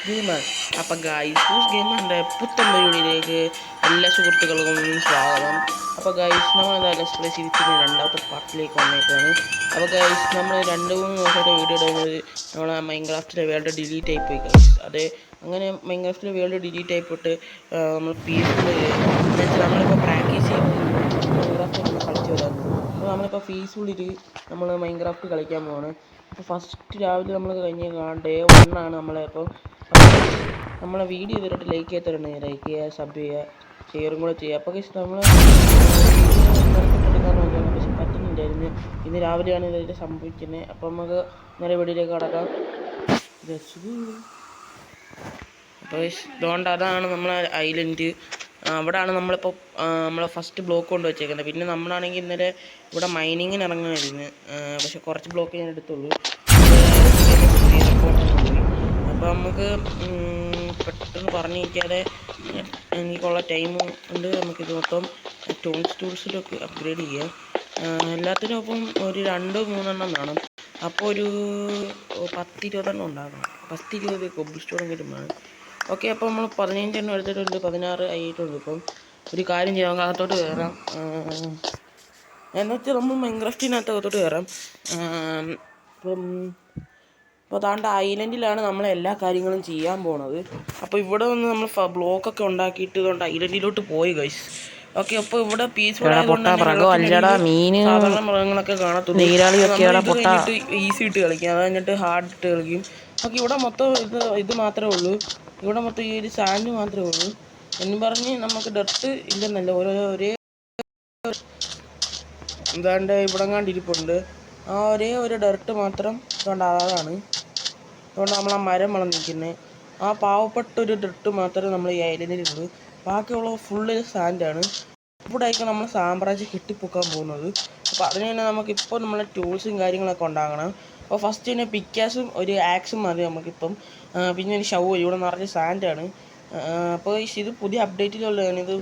ഗെയിമാണ്. അപ്പം ഗൈസ് ഗെയിമിൻ്റെ പുത്തൻ പരിപാടിയിലേക്ക് എല്ലാ സുഹൃത്തുക്കൾക്കും സ്വാഗതം. അപ്പോൾ ഗൈസ് നമ്മളെന്താ ലെറ്റ്സ് പ്ലേ സീരീസിൻ്റെ രണ്ടാമത്തെ പാർട്ടിലേക്ക് വന്നേക്കാണ്. അപ്പോൾ ഗൈസ് നമ്മൾ 2-3 ദിവസമായിട്ട് വീഡിയോ ഇടുന്നത് നമ്മളെ മൈൻക്രാഫ്റ്റിലെ വേൾഡ് ഡിലീറ്റ് ആയിപ്പോയി ഗൈസ്. അത് അങ്ങനെ മൈൻക്രാഫ്റ്റിലെ വേൾഡ് ഡിലീറ്റ് ആയിപ്പോയിട്ട് നമ്മൾ പീസ്ഫുൾ എന്നുവെച്ചാൽ നമ്മളിപ്പോൾ പ്രാക്ടീസ് ചെയ്യുമ്പോൾ മൈൻക്രാഫ്റ്റ് നമ്മൾ കളിച്ച് വരാറുണ്ട്. അപ്പോൾ നമ്മളിപ്പോൾ പീസ്ഫുള്ളിൽ നമ്മൾ മൈൻക്രാഫ്റ്റ് കളിക്കാൻ പോവാണ്. അപ്പോൾ ഫസ്റ്റ് രാവിലെ നമ്മൾ കഴിഞ്ഞ് ഡേ 1 ആണ് നമ്മളിപ്പോൾ നമ്മളെ വീഡിയോ ഇതുവരെ ലൈക്ക് ചെയ്യാത്തവരുണ്ടെങ്കിൽ ലൈക്ക് ചെയ്യുക, സബ് ചെയ്യുക, ഷെയറും കൂടെ ചെയ്യുക. അപ്പോൾ നമ്മൾ എടുക്കാൻ നോക്കിയാണ്, പക്ഷെ പറ്റുന്നില്ലായിരുന്നു. ഇന്ന് രാവിലെയാണ് ഇതൊക്കെ സംഭവിക്കുന്നത്. അപ്പോൾ നമുക്ക് നേരെ വീഡിയോയിലേക്ക് കടക്കാം. അപ്പോൾ ഇതുകൊണ്ട് അതാണ് നമ്മളെ ഐലൻഡ്. അവിടെയാണ് നമ്മളിപ്പോൾ നമ്മളെ ഫസ്റ്റ് ബ്ലോക്ക് കൊണ്ട് വെച്ചേക്കുന്നത്. പിന്നെ നമ്മളാണെങ്കിൽ ഇന്നലെ ഇവിടെ മൈനിങ്ങിന് ഇറങ്ങുമായിരുന്നു, പക്ഷെ കുറച്ച് ബ്ലോക്ക് ഞാൻ എടുത്തുള്ളൂ. അപ്പോൾ നമുക്ക് പെട്ടെന്ന് പറഞ്ഞിരിക്കാതെ എനിക്കുള്ള ടൈം കൊണ്ട് നമുക്കിത് മൊത്തം ടൂൾസിലൊക്കെ അപ്ഗ്രേഡ് ചെയ്യാം. എല്ലാത്തിനും ഒപ്പം ഒരു 2-3 വേണം. അപ്പോൾ ഒരു 10-20 ഉണ്ടാക്കണം. 10-20 കോബിൾ സ്റ്റോണെങ്കിലും വേണം. ഓക്കെ, അപ്പോൾ നമ്മൾ 15 എടുത്തിട്ടുണ്ട്, 16 ആയിട്ടുണ്ട്. ഇപ്പം ഒരു കാര്യം ചെയ്യാം, അകത്തോട്ട് കയറാം. എന്നുവെച്ചാൽ നമ്മൾ മൈൻക്രാഫ്റ്റിനകത്ത് അകത്തോട്ട് കയറാം. അപ്പോൾ അതാണ്ട് ഐലൻഡിലാണ് നമ്മൾ എല്ലാ കാര്യങ്ങളും ചെയ്യാൻ പോണത്. അപ്പോൾ ഇവിടെ നിന്ന് നമ്മൾ ബ്ലോക്കൊക്കെ ഉണ്ടാക്കിയിട്ട് ഇതുകൊണ്ട് ഐലൻഡിലോട്ട് പോയി ഗൈസ്. ഓക്കെ, അപ്പോൾ ഇവിടെ പീസ്ഫുൾ ആയതുകൊണ്ട് സാധാരണ മൃഗങ്ങളൊക്കെ കാണത്തുള്ളൂ. കഴിഞ്ഞിട്ട് ഈസി ഇട്ട് കളിക്കും, അത് കഴിഞ്ഞിട്ട് ഹാർഡ് ഇട്ട് കളിക്കും. ഓക്കെ, ഇവിടെ മൊത്തം ഇത് മാത്രമേ ഉള്ളൂ. ഇവിടെ മൊത്തം ഈ ഒരു സാൻഡ് മാത്രമേ ഉള്ളൂ എന്ന് പറഞ്ഞ് നമുക്ക് ഡർട്ട് ഇല്ലെന്നല്ല, ഒരേ എന്താണ്ട് ഇവിടെ കണ്ടിരിപ്പുണ്ട്. ആ ഒരേ ഒരു ഡർട്ട് മാത്രം ഇതുകൊണ്ട് അതാണ്. അതുകൊണ്ട് നമ്മൾ ആ മരം വളർന്നിരിക്കുന്നത് ആ പാവപ്പെട്ടൊരു ഡർട്ട് മാത്രമേ നമ്മൾ ഈ ഐലൻഡിലുള്ളൂ. ബാക്കിയുള്ള ഫുള്ള് സാൻഡാണ്. ഇവിടെയായിരിക്കും നമ്മൾ സാമ്രാജ്യം കെട്ടിപ്പൊക്കാൻ പോകുന്നത്. അപ്പോൾ അതിന് തന്നെ നമുക്കിപ്പോൾ നമ്മളെ ടൂൾസും കാര്യങ്ങളൊക്കെ ഉണ്ടാകണം. അപ്പോൾ ഫസ്റ്റ് തന്നെ പിക്കാസും ഒരു ആക്സും മതി നമുക്കിപ്പം. പിന്നെ ഒരു ഷവൽ, ഇവിടെ നിറഞ്ഞ സാൻഡാണ്. അപ്പോൾ ഇത് പുതിയ അപ്ഡേറ്റിലുള്ളതാണ്. ഇത്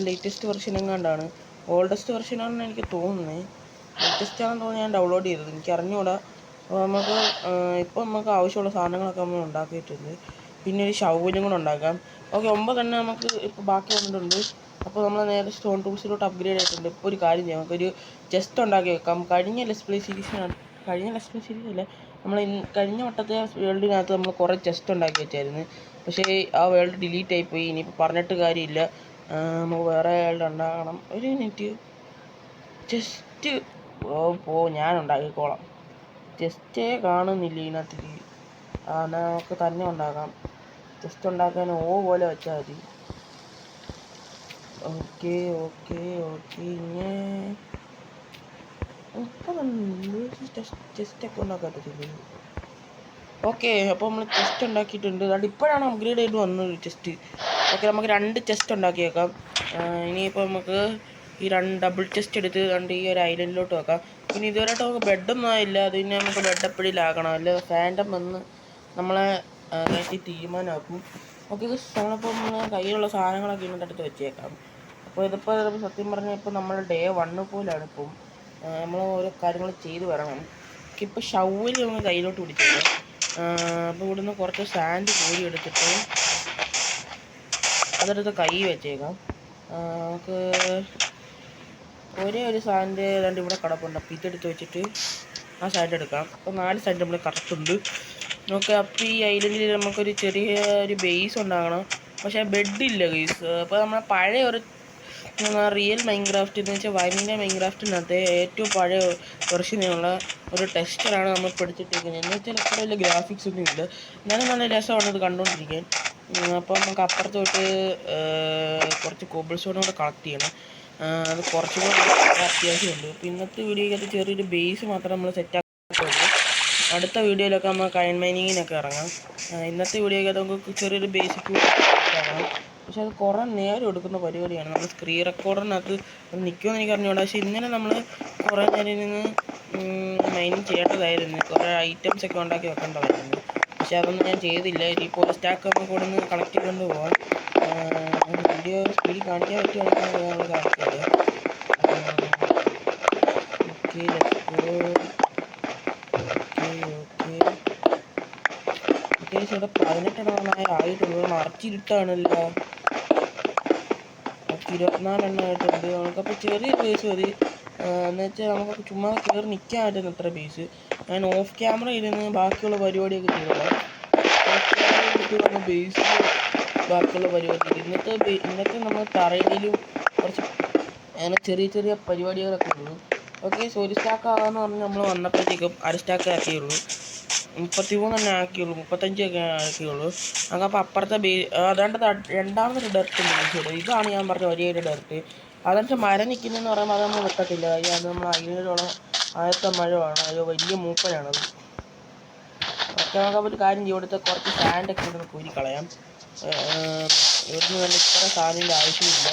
ലേറ്റസ്റ്റ് വെർഷൻ എങ്ങാണ്ടാണ്, ഓൾഡസ്റ്റ് വെർഷനാണെന്ന് എനിക്ക് തോന്നുന്നത്. ലേറ്റസ്റ്റ് ആണെന്ന് തോന്നി ഞാൻ ഡൗൺലോഡ് ചെയ്തത്, എനിക്ക് അറിഞ്ഞുകൂടാ. അപ്പോൾ ഇപ്പോൾ നമുക്ക് ആവശ്യമുള്ള സാധനങ്ങളൊക്കെ നമ്മൾ ഉണ്ടാക്കിയിട്ടുണ്ട്. പിന്നെ ഒരു ഷവലും കൂടെ ഉണ്ടാക്കാം. ഓക്കെ, 9 നമുക്ക് ഇപ്പോൾ ബാക്കി വന്നിട്ടുണ്ട്. അപ്പോൾ നമ്മൾ നേരെ സ്റ്റോൺ ടൂൾസിലോട്ട് അപ്ഗ്രേഡ് ആയിട്ടുണ്ട്. ഇപ്പോൾ ഒരു കാര്യം ചെയ്യാം, നമുക്കൊരു ചെസ്റ്റ് ഉണ്ടാക്കി വെക്കാം. കഴിഞ്ഞ ലെറ്റ്സ് പ്ലേ സീരീസ് അല്ല, നമ്മൾ കഴിഞ്ഞ വട്ടത്തെ വേൾഡിനകത്ത് നമ്മൾ കുറേ ചെസ്റ്റ് ഉണ്ടാക്കി വെച്ചായിരുന്നു. പക്ഷേ ആ വേൾഡ് ഡിലീറ്റ് ആയിപ്പോയി. ഇനിയിപ്പോൾ പറഞ്ഞിട്ട് കാര്യമില്ല, നമുക്ക് വേറെ വേൾഡ് ഉണ്ടാകണം. ഒരു മിനിറ്റ്, ചെസ്റ്റ് ഞാൻ ഉണ്ടാക്കിക്കോളാം. ചെസ്റ്റേ കാണുന്നില്ല ഇതിനകത്തിൽ. നമുക്ക് തന്നെ ഉണ്ടാക്കാം. ചെസ്റ്റ് ഉണ്ടാക്കാൻ പോലെ വെച്ചാൽ മതി. ഓക്കെ ഇങ്ങനെ ചെസ്റ്റൊക്കെ ഉണ്ടാക്കത്തില്ല. ഓക്കെ, അപ്പോൾ നമ്മൾ ചെസ്റ്റ് ഉണ്ടാക്കിയിട്ടുണ്ട്. അതുകൊണ്ട് ഇപ്പോഴാണ് അപ്ഗ്രേഡ് ചെയ്ത് വന്നത് ചെസ്റ്റ്. ഓക്കെ, നമുക്ക് 2 ചെസ്റ്റ് ഉണ്ടാക്കിയേക്കാം. ഇനിയിപ്പോൾ നമുക്ക് ഈ ഡബിൾ ചെസ്റ്റ് എടുത്ത് ഈ ഒരു ഐലൻഡിലോട്ട് വെക്കാം. പിന്നെ ഇതുവരെയായിട്ട് നമുക്ക് ബെഡൊന്നും ആയില്ല. അത് പിന്നെ നമുക്ക് ബെഡ് എപ്പോഴേലാക്കണം, അല്ല ഫാൻറ്റം വന്ന് നമ്മളെ കഴിച്ച് തീരുമാനമാക്കും. ഓക്കെ, നമ്മളിപ്പോൾ കയ്യിലുള്ള സാധനങ്ങളൊക്കെ ഇങ്ങോട്ട് എടുത്ത് വെച്ചേക്കാം. അപ്പോൾ ഇതിപ്പോൾ സത്യം പറഞ്ഞാൽ ഇപ്പോൾ നമ്മൾ ഡേ 1 പോലാണ്. ഇപ്പം നമ്മൾ ഓരോ കാര്യങ്ങൾ ചെയ്ത് വരണം. ഇപ്പോൾ ഷവൽ നമ്മൾ കയ്യിലോട്ട് പിടിച്ചേക്കാം. അപ്പോൾ ഇവിടുന്ന് കുറച്ച് സാൻഡ് കോരി എടുത്തിട്ട് അതെടുത്ത് കൈ വെച്ചേക്കാം. നമുക്ക് ഒരേ ഒരു സാൻഡ് ഏതാണ്ട് ഇവിടെ കിടപ്പുണ്ട്. അപ്പോൾ ഇതെടുത്ത് വെച്ചിട്ട് ആ സൈഡ് എടുക്കാം. അപ്പോൾ 4 സൈഡ് നമ്മൾ കറക്റ്റ് ഉണ്ട്. നമുക്ക് അപ്പോൾ ഈ ഐലൻഡിൽ നമുക്കൊരു ചെറിയ ഒരു ബേസ് ഉണ്ടാകണം. പക്ഷേ ബെഡില്ല ഗൈസ്. അപ്പോൾ നമ്മൾ പഴയ ഒരു റിയൽ മൈൻക്രാഫ്റ്റ് എന്ന് വെച്ചാൽ വൈനിൻ്റെ മൈൻക്രാഫ്റ്റിനകത്ത് ഏറ്റവും പഴയ വെർഷനുള്ള ഒരു ടെക്സ്ചറാണ് നമ്മൾ പിടിച്ചിട്ടിരിക്കുന്നത്. എന്ന് വെച്ചാൽ അത്ര വലിയ ഗ്രാഫിക്സ് ഒന്നും ഇല്ല, എന്നാലും നല്ല രസമാണ് ഇത് കണ്ടുകൊണ്ടിരിക്കാൻ. അപ്പോൾ നമുക്ക് അപ്പുറത്തോട്ട് കുറച്ച് കോബിൾ സ്റ്റോൺ കൂടെ കളക്ട് ചെയ്യണം. അത് കുറച്ചുകൂടെ അത്യാവശ്യമുണ്ട്. അപ്പോൾ ഇന്നത്തെ വീഡിയോയ്ക്കകത്ത് ചെറിയൊരു ബേസ് മാത്രം നമ്മൾ സെറ്റാക്കുള്ളൂ. അടുത്ത വീഡിയോയിലൊക്കെ നമ്മൾ കയൺ മൈനിങ്ങിനൊക്കെ ഇറങ്ങാം. ഇന്നത്തെ വീഡിയോയ്ക്കകത്ത് നമുക്ക് ചെറിയൊരു ബേസിക് ഇറങ്ങാം. പക്ഷെ അത് കുറേ നേരം എടുക്കുന്ന പരിപാടിയാണ്. നമ്മൾ സ്ക്രീൻ റെക്കോർഡറിനകത്ത് നിൽക്കുമെന്ന് എനിക്ക് അറിഞ്ഞുകൂടാ. പക്ഷേ ഇന്നലെ നമ്മൾ കുറേ നേരം നിന്ന് മൈനിങ് ചെയ്യേണ്ടതായിരുന്നു, കുറേ ഐറ്റംസ് ഒക്കെ ഉണ്ടാക്കി വെക്കേണ്ടതായിരുന്നു. പക്ഷെ അതൊന്നും ഞാൻ ചെയ്തില്ല. ഇപ്പോൾ സ്റ്റാക്ക് നമുക്ക് ഇവിടെ നിന്ന് കളക്ട് ചെയ്തുകൊണ്ട് പോകാം. വീഡിയോ സ്പീഡിൽ കാണിക്കാൻ പറ്റുകയാണെങ്കിൽ നമ്മൾ കാണിച്ചത്. ഓക്കെ ഇവിടെ 18 ആയിട്ടുള്ളൂ. നിറച്ചിരുട്ടാണല്ലോ. 24 ആയിട്ടുണ്ട്. നമുക്കപ്പോൾ ചെറിയ ബേസ് മതി. എന്ന് വെച്ചാൽ നമുക്ക് ചുമ്മാ കയറി നിൽക്കാൻ പറ്റുന്ന അത്ര ബേസ്. ഞാൻ ഓഫ് ക്യാമറ ഇരുന്ന് ബാക്കിയുള്ള പരിപാടിയൊക്കെ ചെയ്തോളാം. ഓഫ് ക്യാമറ ബേസ് ബാക്കിയുള്ള പരിപാടി. ഇന്നത്തെ നമ്മൾ തറയിലും കുറച്ച് അങ്ങനെ ചെറിയ പരിപാടികളൊക്കെ ഉള്ളൂ. ഓക്കെ, ഒരു സ്റ്റാക്ക് ആകാമെന്ന് പറഞ്ഞ് നമ്മൾ വന്നപ്പോഴത്തേക്കും അര സ്റ്റാക്ക് ആക്കിയുള്ളൂ. 33 തന്നെ ആക്കിയുള്ളൂ, 35 ഒക്കെ ആക്കിയുള്ളൂ. നമുക്കപ്പോൾ അപ്പുറത്തെ അതാണ്ട് രണ്ടാമതൊരു ഡെർട്ട് ഉണ്ട്. ഇതാണ് ഞാൻ പറഞ്ഞ ഒരേ ഒരു ഡെർട്ട്. അതെന്ന് വെച്ചാൽ മരം നിൽക്കുന്നതെന്ന് പറയുമ്പോൾ അത് നമ്മൾ വെട്ടത്തില്ല. അത് നമ്മൾ അതിനോടുള്ള ആദ്യത്തെ മഴമാണ്. അത് വലിയ മൂപ്പനാണത്. ഓക്കെ, നമുക്കപ്പോൾ ഒരു കാര്യം ചെയ്യും. ഇവിടുത്തെ കുറച്ച് സാൻഡൊക്കെ ഇവിടുന്ന് കൂരി കളയാം. ഇവിടുന്ന് തന്നെ ഇത്ര സാധനത്തിൻ്റെ ആവശ്യമില്ല.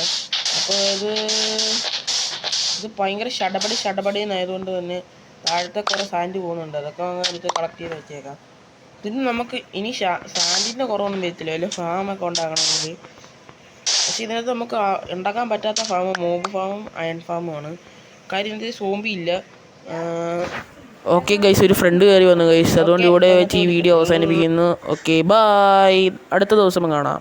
അപ്പോൾ ഇത് ഭയങ്കര ഷടപടി എന്നായതുകൊണ്ട് തന്നെ താഴത്തെ കുറേ സാൻഡ് പോകുന്നുണ്ട്. അതൊക്കെ എടുത്ത് കളക്ട് ചെയ്ത് വെച്ചേക്കാം. പിന്നെ നമുക്ക് ഇനി സാൻഡിൻ്റെ കുറവൊന്നും വരത്തില്ല. വല്ല ഫാമൊക്കെ ഉണ്ടാക്കണമെങ്കിൽ. പക്ഷെ ഇതിനകത്ത് നമുക്ക് ഉണ്ടാക്കാൻ പറ്റാത്ത ഫാം മോബ് ഫാമും അയൺ ഫാമുമാണ്. കാര്യം ഇതിൽ സോംബി ഇല്ല. ഓക്കെ ഗൈസ്, ഒരു ഫ്രണ്ട് കയറി വന്നു ഗൈസ്. അതുകൊണ്ട് ഇവിടെ വെച്ച് ഈ വീഡിയോ അവസാനിപ്പിക്കുന്നു. Okay, bye. അടുത്ത ദിവസം കാണാം.